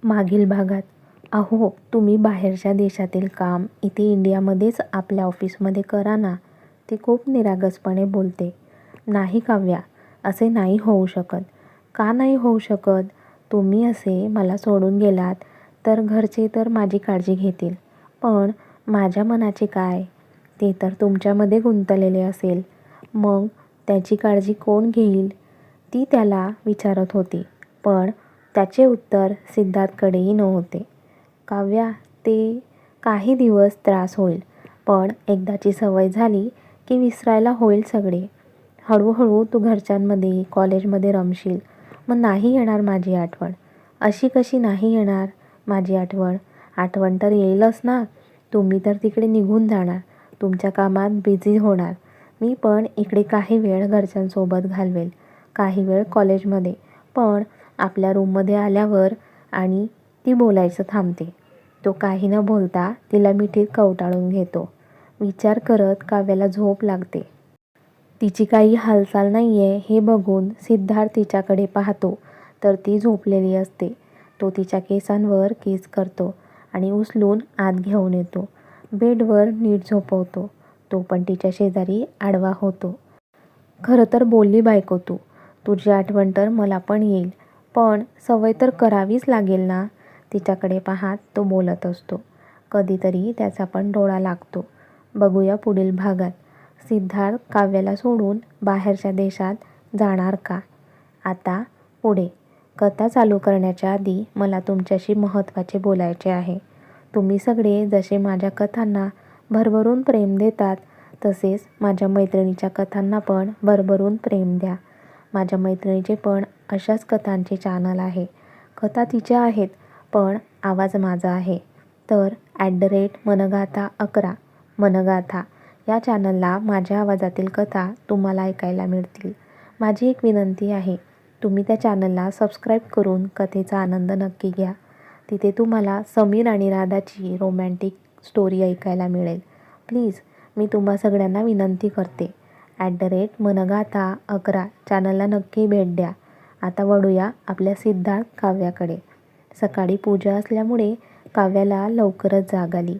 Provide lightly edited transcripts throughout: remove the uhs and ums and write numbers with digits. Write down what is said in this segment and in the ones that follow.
मागील भागात. अहो, तुम्ही बाहेरच्या देशातील काम इथे इंडियामध्येच आपल्या ऑफिसमध्ये करा ना. ती खूप निरागसपणे बोलते. नाही काव्या, असे नाही होऊ शकत. का नाही होऊ शकत? तुम्ही असे मला सोडून गेलात तर घरचे तर माझी काळजी घेतील. पण माझ्या मनाचे काय? ते तर तुमच्यामध्ये गुंतलेले असेल. मग त्याची काळजी कोण घेईल? ती त्याला विचारत होती. पण त्याचे उत्तर सिद्धार्थकडेही नव्हते. काव्या, ते काही दिवस त्रास होईल, पण एकदाची सवय झाली की विसरायला होईल सगळे. हळूहळू तू घरच्यांमध्ये, कॉलेजमध्ये रमशील. मग नाही येणार माझी आठवण. अशी कशी नाही येणार माझी आठवण? आठवण तर येईलच ना. तुम्ही तर तिकडे निघून जाणार, तुमच्या कामात बिझी होणार. मी पण इकडे काही वेळ घरच्यांसोबत घालवेल, काही वेळ कॉलेजमध्ये. पण आपल्या रूममध्ये आल्यावर आणि ती बोलायचं थांबते. तो काही न बोलता तिला मिठीत कवटाळून घेतो. विचार करत काव्याला झोप लागते. तिची काही हालचाल नाही आहे हे बघून सिद्धार्थ तिच्याकडे पाहतो तर ती झोपलेली असते. तो तिच्या केसांवर किस करतो आणि उचलून आत घेऊन येतो. बेडवर नीट झोपवतो. तो पण तिच्या शेजारी आडवा होतो. खरं तर बोलली बायको तू. तुझी आठवण तर मला पण येईल, पण सवय तर करावीच लागेल ना. तिच्याकडे पाहत तो बोलत असतो. कधीतरी त्याचा पण डोळा लागतो. बघूया पुढील भागात. सिद्धार्थ काव्याला सोडून बाहेरच्या देशात जाणार का? आता पुढे. कथा चालू करण्याच्या आधी मला तुमच्याशी महत्त्वाचे बोलायचे आहे. तुम्ही सगळे जसे माझ्या कथांना भरभरून प्रेम देतात, तसेच माझ्या मैत्रिणीच्या कथांना पण भरभरून प्रेम द्या. माझ्या मैत्रिणीचे पण अशाच कथांचे चॅनल आहे. कथा तिच्या आहेत, पण आवाज माझा आहे. तर @मनगाथा11 मनगाथा या चॅनलला माझ्या आवाजातील कथा तुम्हाला ऐकायला मिळतील. माझी एक विनंती आहे, तुम्ही त्या चॅनलला सबस्क्राईब करून कथेचा आनंद नक्की घ्या. तिथे तुम्हाला समीर आणि राधाची रोमॅन्टिक स्टोरी ऐकायला मिळेल. प्लीज, मी तुम्हा सगळ्यांना विनंती करते. @मनगाथा11 चॅनलला नक्की भेट द्या. आता वळूया आपल्या सिद्धार्थ काव्याकडे. सकाळी पूजा असल्यामुळे काव्याला लवकरच जाग आली.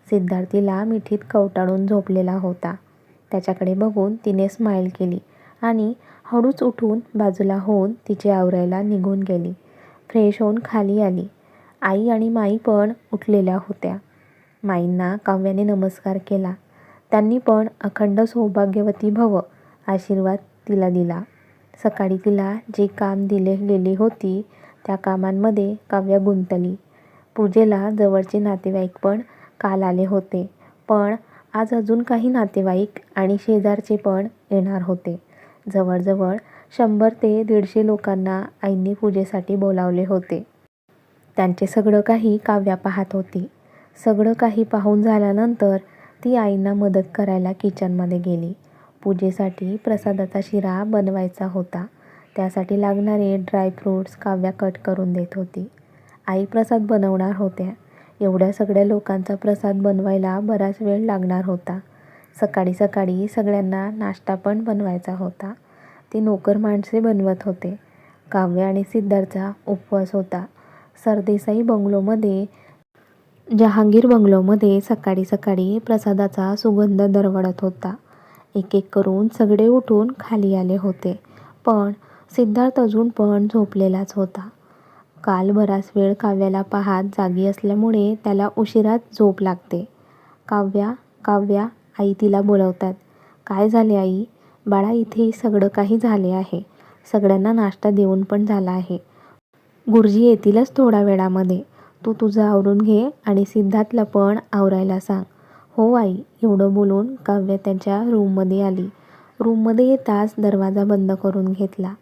सिद्धार्थ तिला मिठीत कवटाळून झोपलेला होता. त्याच्याकडे बघून तिने स्माईल केली आणि हळूच उठून बाजूला होऊन तिचे आवरायला निघून गेली. फ्रेश होऊन खाली आली. आई आणि माई पण उठलेल्या होत्या. माईंना काव्याने नमस्कार केला. त्यांनी पण अखंड सौभाग्यवती भव आशीर्वाद तिला दिला. सकाळी तिला जे काम दिले गेली होती त्या कामांमध्ये काव्या गुंतली. पूजेला जवळचे नातेवाईक पण काल आले होते, पण आज अजून काही नातेवाईक आणि शेजारचे पण येणार होते. जवळजवळ 100 ते 150 लोकांना आईंनी पूजेसाठी बोलावले होते. त्यांचे सगळं काही काव्या पाहत होती. सगळं काही पाहून झाल्यानंतर ती आईंना मदत करायला किचनमध्ये गेली. पूजेसाठी प्रसादाचा शिरा बनवायचा होता. त्यासाठी लागणारे ड्रायफ्रूट्स काव्या कट करून देत होती. आई प्रसाद बनवणार होत्या. एवढ्या सगळ्या लोकांचा प्रसाद बनवायला बराच वेळ लागणार होता. सकाळी सकाळी सगळ्यांना नाश्ता पण बनवायचा होता. ते नोकर माणसे बनवत होते. काव्य आणि सिद्धार्थचा उपवास होता. सरदेसाई बंगलोमध्ये जहांगीर बंगलोमध्ये सकाळी सकाळी प्रसादाचा सुगंध दरवळत होता. एक एक करून सगळे उठून खाली आले होते, पण सिद्धार्थ अजून पण झोपलेलाच होता. काल बराच वेळ काव्याला पाहत जागी असल्यामुळे त्याला उशिराच झोप लागते. काव्या, काव्या, आई तिला बोलवतात. काय झाले आई? बाळा, इथे सगळं काही झाले आहे. सगळ्यांना नाश्ता देऊन पण झाला आहे. गुरुजी येतीलच थोड्या वेळामध्ये. तू तुझं आवरून घे आणि सिद्धार्थला पण आवरायला सांग. हो आई. एवढं बोलून काव्य त्यांच्या रूममध्ये आली. रूममध्ये येताच दरवाजा बंद करून घेतला.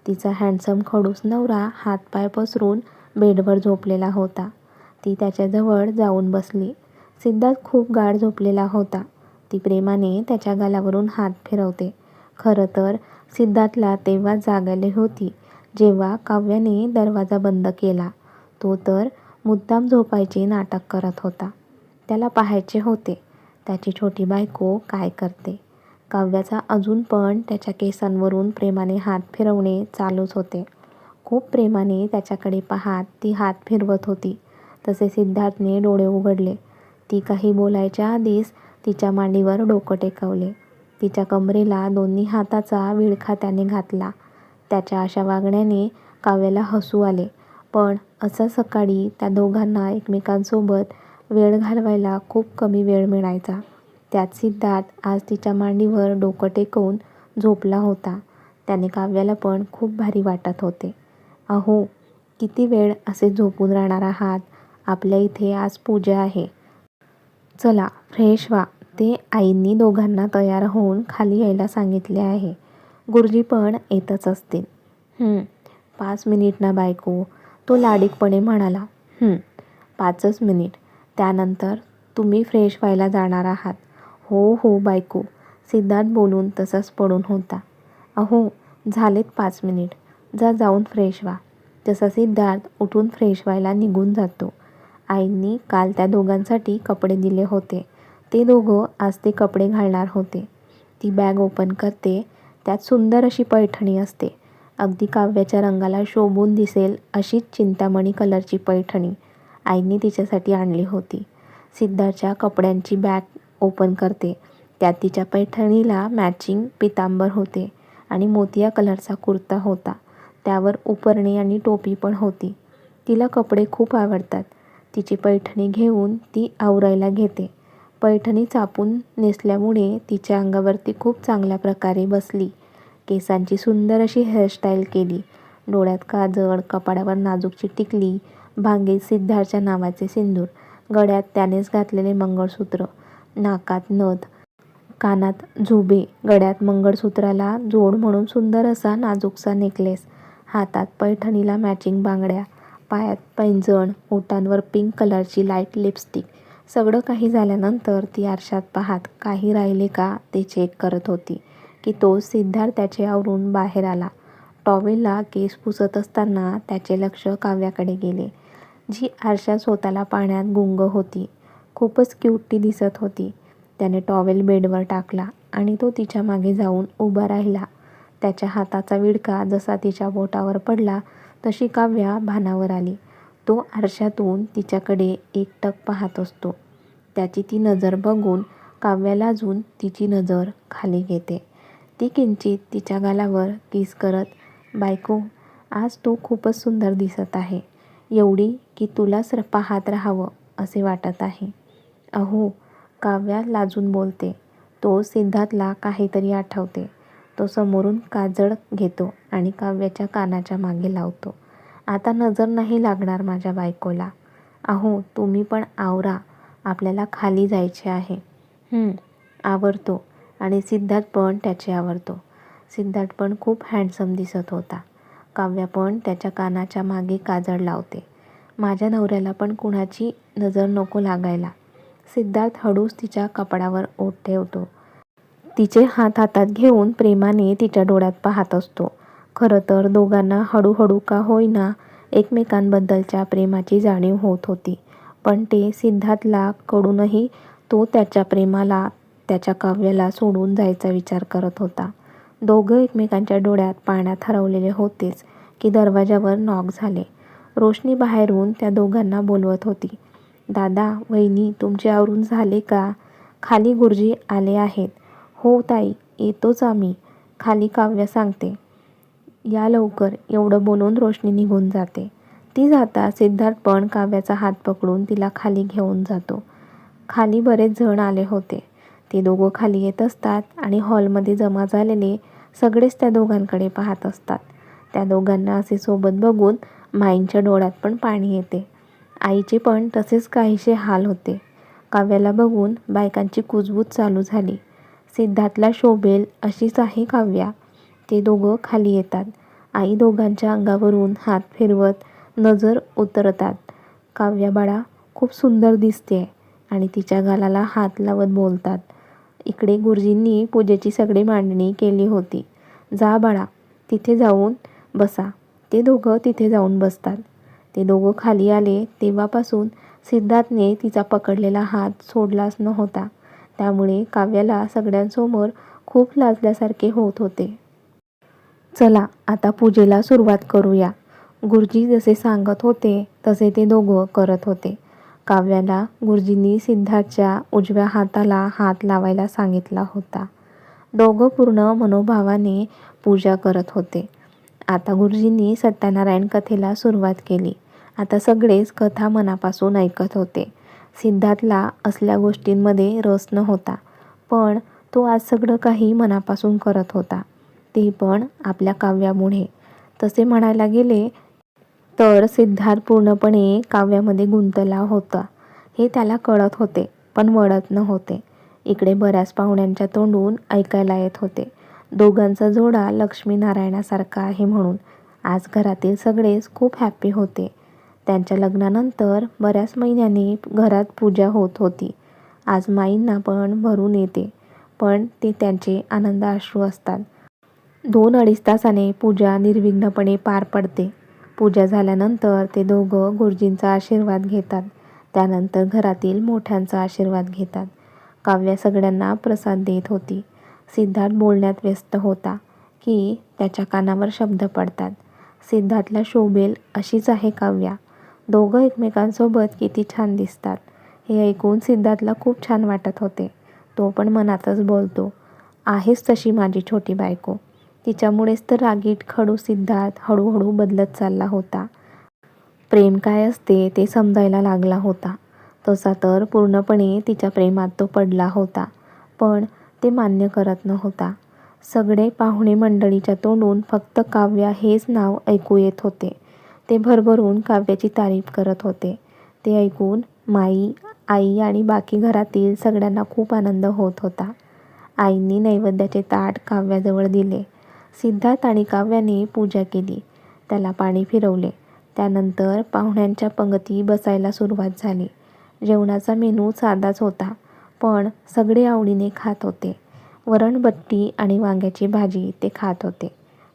तिचा हँडसम खडूस नवरा हातपाय पसरून बेडवर झोपलेला होता. ती त्याच्याजवळ जाऊन बसली. सिद्धार्थ खूप गाढ झोपलेला होता. ती प्रेमाने त्याच्या गालावरून हात फिरवते. खरं तर सिद्धार्थला तेव्हा जाग आली होती जेव्हा काव्याने दरवाजा बंद केला. तो तर मुद्दाम झोपायचे नाटक करत होता. त्याला पाहायचे होते त्याची छोटी बायको काय करते. काव्याचा अजून पण त्याच्या केसांवरून प्रेमाने हात फिरवणे चालूच होते. खूप प्रेमाने त्याच्याकडे पाहत ती हात फिरवत होती. तसे सिद्धार्थने डोळे उघडले. ती काही बोलायच्या आधीच तिच्या मांडीवर डोकं टेकवले. तिच्या कमरेला दोन्ही हाताचा विळखा त्याने घातला. त्याच्या अशा वागण्याने काव्याला हसू आले. पण असं सकाळी त्या दोघांना एकमेकांसोबत वेळ घालवायला खूप कमी वेळ मिळायचा. त्यात सिद्धार्थ आज तिच्या मांडीवर डोकं टेकवून झोपला होता. त्याने काव्याला पण खूप भारी वाटत होते. अहो, किती वेळ असे झोपून राहणार आहात? आपल्या इथे आज पूजा आहे. चला फ्रेश व्हा. ते आईंनी दोघांना तयार होऊन खाली यायला सांगितले आहे. गुरुजी पण येतच असतील. 5 मिनिट ना बायको, तो लाडीकपणे म्हणाला. 5च मिनिट. त्यानंतर तुम्ही फ्रेश व्हायला जाणार आहात. हो हो बायको, सिद्धार्थ बोलून तसाच पडून होता. अहो, झालेत 5 मिनिट. जा जाऊन फ्रेश व्हा. तसा सिद्धार्थ उठून फ्रेश व्हायला निघून जातो. आईंनी काल त्या दोघांसाठी कपडे दिले होते. ते दोघं आज ते कपडे घालणार होते. ती बॅग ओपन करते. त्यात सुंदर अशी पैठणी असते. अगदी काव्याच्या रंगाला शोभून दिसेल अशीच चिंतामणी कलरची पैठणी आईंनी तिच्यासाठी आणली होती. सिद्धार्थच्या कपड्यांची बॅग ओपन करते. त्यात तिच्या पैठणीला मॅचिंग पितांबर होते आणि मोतिया कलरचा कुर्ता होता. त्यावर उपरणी आणि टोपी पण होती. तिला कपडे खूप आवडतात. तिची पैठणी घेऊन ती आवरायला घेते. पैठणी चापून नेसल्यामुळे तिच्या अंगावरती खूप चांगल्या प्रकारे बसली. केसांची सुंदर अशी हेअरस्टाईल केली. डोळ्यात काजळ, कपाळावर नाजूकची टिकली, भांगेत सिद्धार्थच्या नावाचे सिंदूर, गळ्यात त्यानेच घातलेले मंगळसूत्र, नाकात नथ, कानात झुबे, गळ्यात मंगळसूत्राला जोड म्हणून सुंदर असा नाजूकसा नेकलेस, हातात पैठणीला मॅचिंग बांगड्या, पायात पैंजण, ओठांवर पिंक कलरची लाईट लिपस्टिक. सगळं काही झाल्यानंतर ती आरशात पाहत काही राहिले का ते चेक करत होती की तो सिद्धार्थ त्याचे आवरून बाहेर आला. टॉवेलला केस पुसत असताना त्याचे लक्ष काव्याकडे गेले, जी आरशात स्वतःला पाहण्यात गुंग होती. खूपच क्यूट ती दिसत होती. त्याने टॉवेल बेडवर टाकला आणि तो तिच्या मागे जाऊन उभा राहिला. त्याच्या हाताचा विळखा जसा तिच्या बोटावर पडला तशी काव्या भानावर आली. तो आरशातून तिच्याकडे एकटक पाहत असतो. त्याची ती नजर बघून काव्या लाजून तिची नजर खाली घेते. ती किंचित तिच्या गालावर किस करत, बायको, आज तू खूपच सुंदर दिसत आहे. एवढी की तुलाच पाहत राहावं असे वाटत आहे. अहो, काव्या लाजून बोलते. तो सिद्धार्थला काहीतरी आठवते. तो समोरून काजळ घेतो आणि काव्याच्या कानाच्या मागे लावतो. आता नजर नाही लागणार माझ्या बायकोला. अहो, तुम्ही पण आवरा, आपल्याला खाली जायचे आहे. आवरतो आणि सिद्धार्थ पण त्याचे आवरतो. सिद्धार्थ पण खूप हँडसम दिसत होता. काव्या पण त्याच्या कानाच्या मागे काजळ लावते. माझ्या नवऱ्याला पण कुणाची नजर नको लागायला. सिद्धार्थ हळूच तिच्या कपाळावर ओठ ठेवतो. तिचे हात हातात घेऊन प्रेमाने तिच्या डोळ्यात पाहत असतो. खरं तर दोघांना हळूहळू का होईना एकमेकांबद्दलच्या प्रेमाची जाणीव होत होती. पण ते सिद्धार्थला कडूनही तो त्याच्या प्रेमाला, त्याच्या काव्याला सोडून जायचा विचार करत होता. दोघं एकमेकांच्या डोळ्यात पाहण्यात हरवलेले होतेच की दरवाजावर नॉक झाले. रोशनी बाहेरून त्या दोघांना बोलवत होती. दादा, वहिनी, तुमचे आवरून झाले का? खाली गुरुजी आले आहेत. हो ताई, येतोच आम्ही. खाली काव्या सांगते. या लवकर. एवढं बोलून रोशनी निघून जाते. ती जाता सिद्धार्थ पण काव्याचा हात पकडून तिला खाली घेऊन जातो. खाली बरेच जण आले होते. ते दोघं खाली येत असतात आणि हॉलमध्ये जमा झालेले सगळेच त्या दोघांकडे पाहत असतात. त्या दोघांना असे सोबत बघून माईंच्या डोळ्यात पण पाणी येते. आईचे पण तसेच काहीसे हाल होते. काव्याला बघून बायकांची कुजबूज चालू झाली. सिद्धार्थला शोभेल अशीच आहे काव्या. ते दोघं खाली येतात. आई दोघांच्या अंगावरून हात फिरवत नजर उतरतात. काव्या बाळा, खूप सुंदर दिसते आणि तिच्या गालाला हात लावत बोलतात. इकडे गुरुजींनी पूजेची सगळी मांडणी केली होती. जा बाळा, तिथे जाऊन बसा. ते दोघं तिथे जाऊन बसतात. ते दोघं खाली आले तेव्हापासून सिद्धार्थने तिचा पकडलेला हात सोडलाच नव्हता. त्यामुळे काव्याला सगळ्यांसमोर खूप लाजल्यासारखे होत होते. चला आता पूजेला सुरुवात करूया. गुरुजी जसे सांगत होते तसे ते दोघं करत होते. काव्याला गुरुजींनी सिद्धार्थच्या उजव्या हाताला हात लावायला सांगितला होता. दोघं पूर्ण मनोभावाने पूजा करत होते. आता गुरुजींनी सत्यनारायण कथेला सुरुवात केली. आता सगळेच कथा मनापासून ऐकत होते. सिद्धार्थला असल्या गोष्टींमध्ये रस नव्हता, पण तो आज सगळं काही मनापासून करत होता, ते पण आपल्या काव्यामुळे. तसे म्हणायला गेले तर सिद्धार्थ पूर्णपणे काव्यामध्ये गुंतला होता हे त्याला कळत होते, पण वळत नव्हते. इकडे बऱ्याच पाहुण्यांच्या तोंडून ऐकायला येत होते, दोघांचा जोडा लक्ष्मीनारायणासारखा आहे म्हणून. आज घरातील सगळेच खूप हॅपी होते. त्यांच्या लग्नानंतर बऱ्याच महिन्यांनी घरात पूजा होत होती. आज माईंना पण भरून येते, पण ते त्यांचे आनंदाश्रू असतात. 2-2.5 तासाने पूजा निर्विघ्नपणे पार पडते. पूजा झाल्यानंतर ते दोघं गुरुजींचा आशीर्वाद घेतात. त्यानंतर घरातील मोठ्यांचा आशीर्वाद घेतात. काव्या सगळ्यांना प्रसाद देत होती. सिद्धार्थ बोलण्यात व्यस्त होता की त्याच्या कानावर शब्द पडतात. सिद्धार्थला शोभेल अशीच आहे काव्या. दोघं एकमेकांसोबत किती छान दिसतात हे ऐकून सिद्धार्थला खूप छान वाटत होते. तो पण मनातच बोलतो, आहेच तशी माझी छोटी बायको. तिच्यामुळेच तर रागीट खडू सिद्धार्थ हळूहळू बदलत चालला होता. प्रेम काय असते ते समजायला लागला होता. तसा तर पूर्णपणे तिच्या प्रेमात तो पडला होता, पण ते मान्य करत नव्हता. सगळे पाहुणे मंडळीच्या तोंडून फक्त काव्या हेच नाव ऐकू येत होते. ते भरभरून काव्याची तारीफ करत होते. ते ऐकून माई, आई आणि बाकी घरातील सगळ्यांना खूप आनंद होत होता. आईंनी नैवेद्याचे ताट काव्याजवळ दिले. सिद्धार्थ आणि काव्याने पूजा केली, त्याला पाणी फिरवले. त्यानंतर पाहुण्यांच्या पंगती बसायला सुरुवात झाली. जेवणाचा मेनू साधाच होता, पण सगळे आवडीने खात होते. वरणबट्टी आणि वांग्याची भाजी ते खात होते.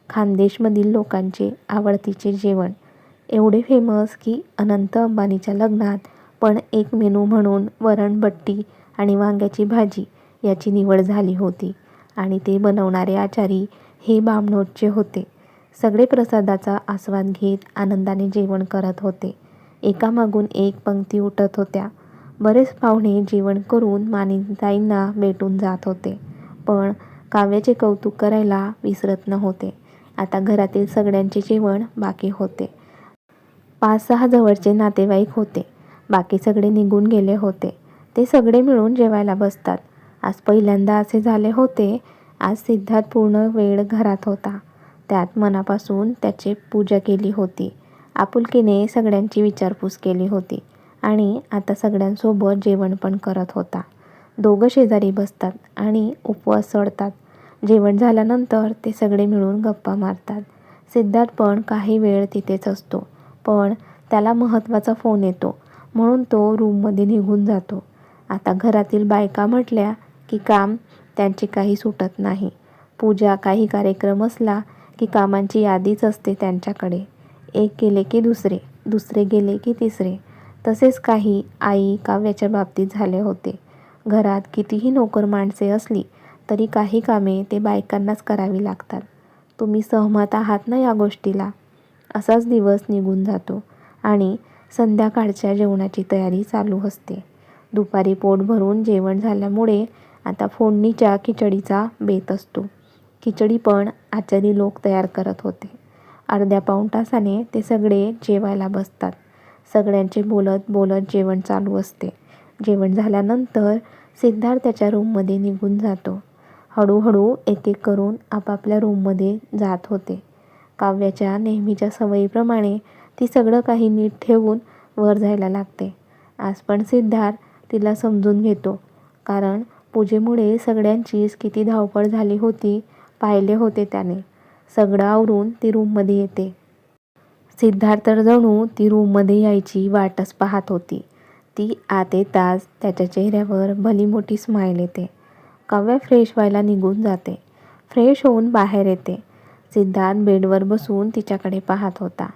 खानदेशमधील लोकांचे आवडतीचे जेवण. एवढे फेमस की अनंत अंबानीच्या लग्नात पण एक मेनू म्हणून वरणबट्टी आणि वांग्याची भाजी याची निवड झाली होती. आणि ते बनवणारे आचारी हे बामणोटचे होते. सगळे प्रसादाचा आस्वाद घेत आनंदाने जेवण करत होते. एकामागून एक पंक्ती उठत होत्या. बरेच पाहुणे जेवण करून माणिकताईंना भेटून जात होते, पण काव्याचे कौतुक करायला विसरत नव्हते. आता घरातील सगळ्यांचे जेवण बाकी होते. 5-6 जवळचे नातेवाईक होते, बाकी सगळे निघून गेले होते. ते सगळे मिळून जेवायला बसतात. आज पहिल्यांदा असे झाले होते. आज सिद्धार्थ पूर्ण वेळ घरात होता. त्यात मनापासून त्याची पूजा केली होती. आपुलकीने सगळ्यांची विचारपूस केली होती आणि आता सगळ्यांसोबत जेवण पण करत होता. दोघं शेजारी बसतात आणि उपवास सोडतात. जेवण झाल्यानंतर ते सगळे मिळून गप्पा मारतात. सिद्धार्थ पण काही वेळ तिथेच असतो, पण त्याला महत्त्वाचा फोन येतो म्हणून तो रूममध्ये निघून जातो. आता घरातील बायका म्हटल्या की काम त्यांचे काही सुटत नाही. पूजा काही कार्यक्रम असला की कामांची यादीच असते त्यांच्याकडे. एक गेले की दुसरे, दुसरे गेले की तिसरे. तसेच काही आई काव्याच्या बाबतीत झाले होते. घरात कितीही नोकर माणसे असली तरी काही कामे ते बायकांनाच करावी लागतात. तुम्ही सहमत आहात ना या गोष्टीला? असाच दिवस निघून जातो आणि संध्याकाळच्या जेवणाची तयारी चालू असते. दुपारी पोट भरून जेवण झाल्यामुळे आता फोडणीच्या खिचडीचा बेत असतो. खिचडी पण आचारी लोक तयार करत होते. अर्ध्या-पाऊण तासाने ते सगळे जेवायला बसतात. सगळ्यांचे बोलत बोलत जेवण चालू असते. जेवण झाल्यानंतर सिद्धार्थ त्याच्या रूममध्ये निघून जातो. हळूहळू एक एक करून आपापल्या रूममध्ये जात होते. काव्याच्या नेहमीच्या सवयीप्रमाणे ती सगळं काही नीट ठेवून वर जायला लागते. आज पण सिद्धार्थ तिला समजून घेतो, कारण पूजेमुळे सगळ्यांचीच किती धावपळ झाली होती पाहिले होते त्याने. सगळं आवरून ती रूममध्ये येते. सिद्धार्थ तर जणू ती रूममध्ये यायची वाटच पाहत होती. ती आत येताच त्याच्या चेहऱ्यावर भली मोठी स्माईल येते. काव्या फ्रेश व्हायला निघून जाते. फ्रेश होऊन बाहेर येते. सिद्धार्थ बेडवर बसून तिच्याकडे पाहत होता.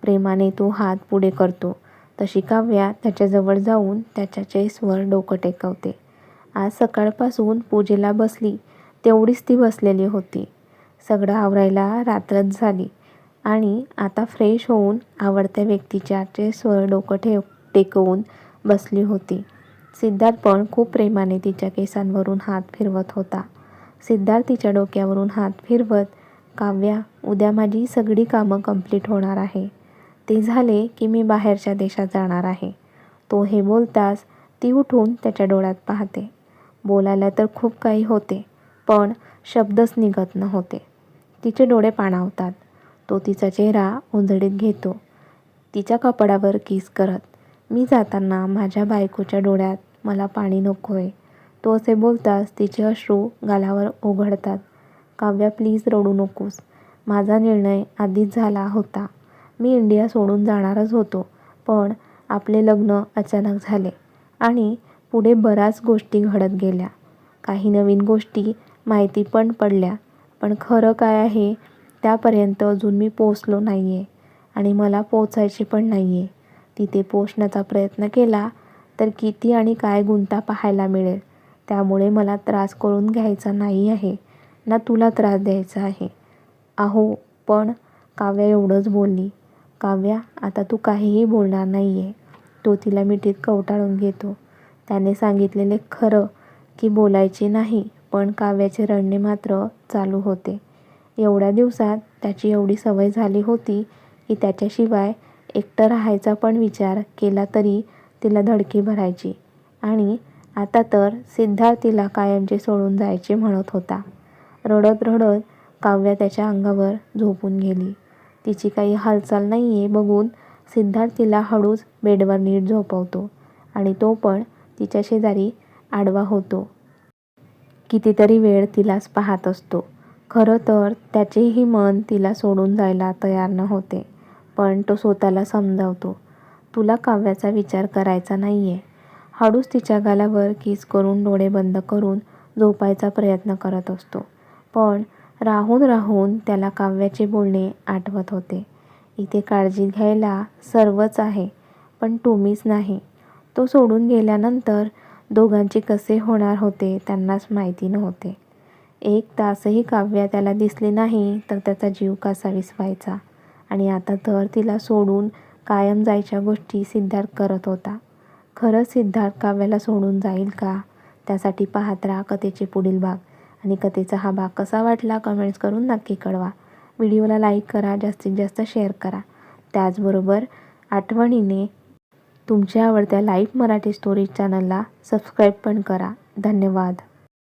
प्रेमाने तो हात पुढे करतो तशी काव्या त्याच्याजवळ जाऊन त्याच्या चेस्टवर डोकं टेकवते. आज सकाळपासून पूजेला बसली तेवढीच ती बसलेली होती. सगळं आवरायला रात्रच झाली. आणि आता फ्रेश होऊन आवडत्या व्यक्तीच्या ड्रेसवर डोकं टेकवून बसली होती. सिद्धार्थ पण खूप प्रेमाने तिच्या केसांवरून हात फिरवत होता. सिद्धार्थ तिच्या डोक्यावरून हात फिरवत, काव्या, उद्या माझी सगळी कामं कंप्लीट होणार आहे. ते झाले की मी बाहेरच्या देशात जाणार आहे. तो हे बोलताच ती उठून त्याच्या डोळ्यात पाहते. बोलायला तर खूप काही होते, पण शब्दच निघत नव्हते. तिचे डोळे पाणावतात. तो तिचा चेहरा उजळीत घेतो, तिच्या कपाळावर किस करत. मी जाताना माझ्या बायकोच्या डोळ्यात मला पाणी नकोय. तो असे बोलताच तिचे अश्रू गालावर ओघळतात. काव्या, प्लीज रडू नकोस. माझा निर्णय आधीच झाला होता. मी इंडिया सोडून जाणारच होतो, पण आपले लग्न अचानक झाले आणि पुढे बऱ्याच गोष्टी घडत गेल्या. काही नवीन गोष्टी माहिती पण पडल्या, पण खरं काय आहे त्यापर्यंत अजून मी पोचलो नाही आहे आणि मला पोचायची पण नाही आहे. तिथे पोचण्याचा प्रयत्न केला तर किती आणि काय गुंता पाहायला मिळेल. त्यामुळे मला त्रास करून घ्यायचा नाही आहे, ना तुला त्रास द्यायचा आहे. अहो पण, काव्या एवढंच बोलली. काव्या, आता तू काहीही बोलणार नाही आहे. तो तिला मिठीत कवटाळून घेतो. त्याने सांगितलेले खरं की बोलायचे नाही, पण काव्याचे रडणे मात्र चालू होते. एवढ्या दिवसात त्याची एवढी सवय झाली होती की त्याच्याशिवाय एकटं राहायचा पण विचार केला तरी तिला धडकी भरायची. आणि आता तर सिद्धार्थ तिला कायमचे सोडून जायचे म्हणत होता. रडत रडत काव्या त्याच्या अंगावर झोपून गेली. तिची काही हालचाल नाही आहे बघून सिद्धार्थ तिला हळूच बेडवर नीट झोपवतो आणि तो पण तिच्या शेजारी आडवा होतो. कितीतरी वेळ तिलाच पाहत असतो. खरं तर त्याचेही मन तिला सोडून जायला तयार नव्हते, पण तो स्वतःला समजावतो. तुला काव्याचा विचार करायचा नाही आहे. हळूच तिच्या गालावर किस करून डोळे बंद करून झोपायचा प्रयत्न करत असतो. पण राहून राहून त्याला काव्याचे बोलणे आठवत होते. इथे काळजी घ्यायला सर्वच आहे, पण तुम्हीच नाही. तो सोडून गेल्यानंतर दोघांचे कसे होणार होते त्यांनाच माहिती नव्हते. एक तासही काव्या त्याला दिसली नाही तर त्याचा जीव कसा विसवायचा. आणि आता तर तिला सोडून कायम जायच्या गोष्टी सिद्धार्थ करत होता. खरंच सिद्धार्थ काव्याला सोडून जाईल का? त्यासाठी पाहत राहा कथेचे पुढील भाग. आणि कथेचा हा भाग कसा वाटला कमेंट्स करून नक्की कळवा. व्हिडिओला लाईक करा, जास्तीत जास्त शेअर करा. त्याचबरोबर आठवणीने तुमच्या आवडत्या लाईव्ह मराठी स्टोरीज चॅनलला सबस्क्राईब पण करा. धन्यवाद.